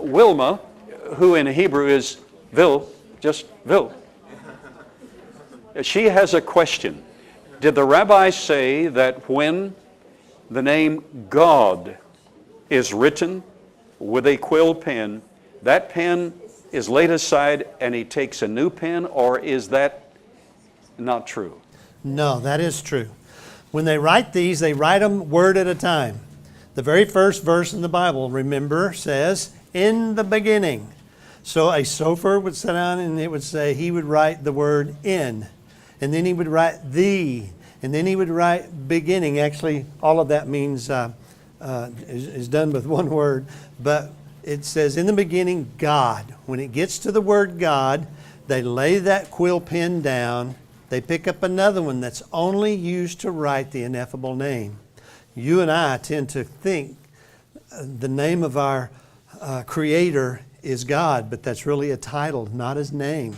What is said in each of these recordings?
Wilma, who in Hebrew is Vil, just Vil, she has a question. Did the rabbis say that when the name God is written with a quill pen, that pen is laid aside and he takes a new pen, or is that not true? No, that is true. When they write these, they write them word at a time. The very first verse in the Bible, remember, says, in the beginning. So a sofer would sit down and it would say, he would write the word in, and then he would write the, and then he would write beginning. Actually, all of that means is done with one word, but it says in the beginning, God. When it gets to the word God, they lay that quill pen down. They pick up another one that's only used to write the ineffable name. You and I tend to think the name of our Creator is God, but that's really a title, not His name.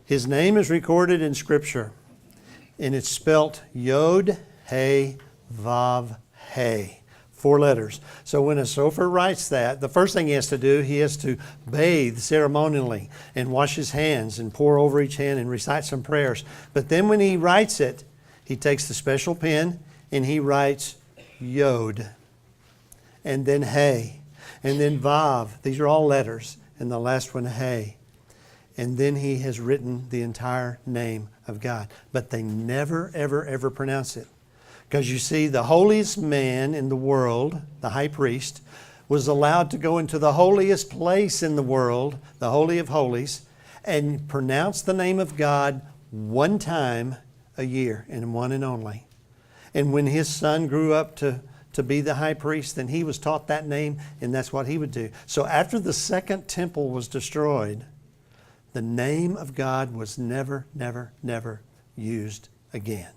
His name is recorded in Scripture, and it's spelt Yod, He, Vav, He. 4 letters. So when a sofer writes that, the first thing he has to do, he has to bathe ceremonially and wash his hands and pour over each hand and recite some prayers. But then when he writes it, he takes the special pen and he writes Yod, and then He, and then Vav. These are all letters, and the last one He. And then he has written the entire name of God. But they never, ever, ever pronounce it. Because you see, the holiest man in the world, the high priest, was allowed to go into the holiest place in the world, the Holy of Holies, and pronounce the name of God one time a year, and one and only. And when his son grew up to be the high priest, then he was taught that name, and that's what he would do. So after the second temple was destroyed, the name of God was never, never, never used again.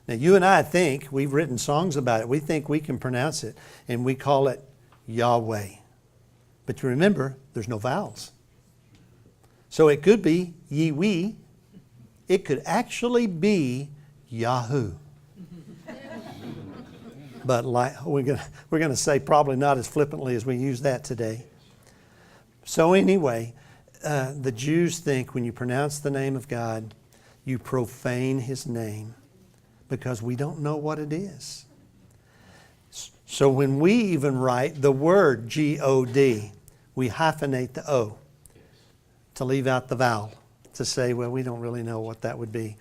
Now, you and I think, we've written songs about it, we think we can pronounce it, and we call it Yahweh. But remember, there's no vowels. So it could be Yahweh. It could actually be Yahoo. But we're going to say probably not as flippantly as we use that today. So anyway, the Jews think when you pronounce the name of God, you profane His name, because we don't know what it is. So when we even write the word G-O-D, we hyphenate the O to leave out the vowel, to say, well, we don't really know what that would be.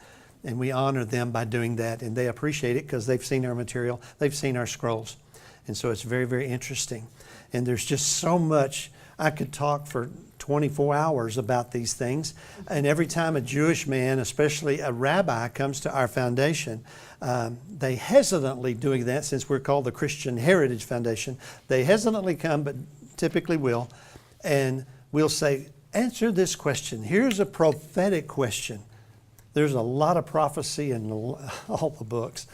And we honor them by doing that, and they appreciate it because they've seen our material, they've seen our scrolls. And so it's very, very interesting. And there's just so much. I could talk for 24 hours about these things. And every time a Jewish man, especially a rabbi, comes to our foundation, they hesitantly doing that, since we're called the Christian Heritage Foundation, they hesitantly come, but typically will, and we'll say, answer this question. Here's a prophetic question. There's a lot of prophecy in all the books.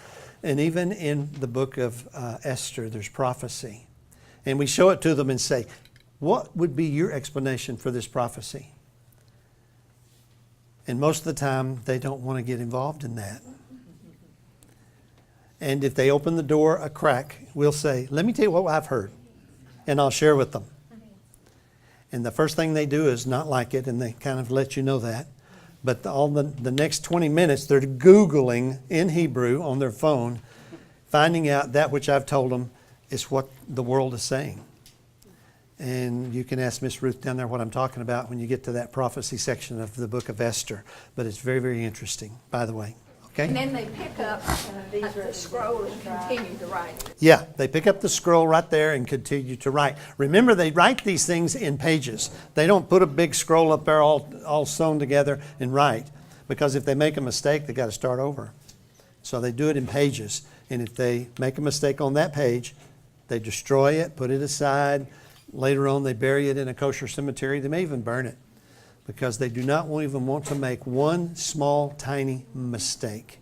And even in the book of Esther, there's prophecy. And we show it to them and say, what would be your explanation for this prophecy? And most of the time, they don't want to get involved in that. And if they open the door a crack, we'll say, let me tell you what I've heard. And I'll share with them. And the first thing they do is not like it, and they kind of let you know that. But all the next 20 minutes, they're Googling in Hebrew on their phone, finding out that which I've told them is what the world is saying. And you can ask Miss Ruth down there what I'm talking about when you get to that prophecy section of the book of Esther. But it's very, very interesting, by the way. Okay? And then they pick up the scroll and continue to write. Yeah, they pick up the scroll right there and continue to write. Remember, they write these things in pages. They don't put a big scroll up there all sewn together and write. Because if they make a mistake, they've got to start over. So they do it in pages. And if they make a mistake on that page, they destroy it, put it aside. Later on, they bury it in a kosher cemetery. They may even burn it, because they do not even want to make one small, tiny mistake.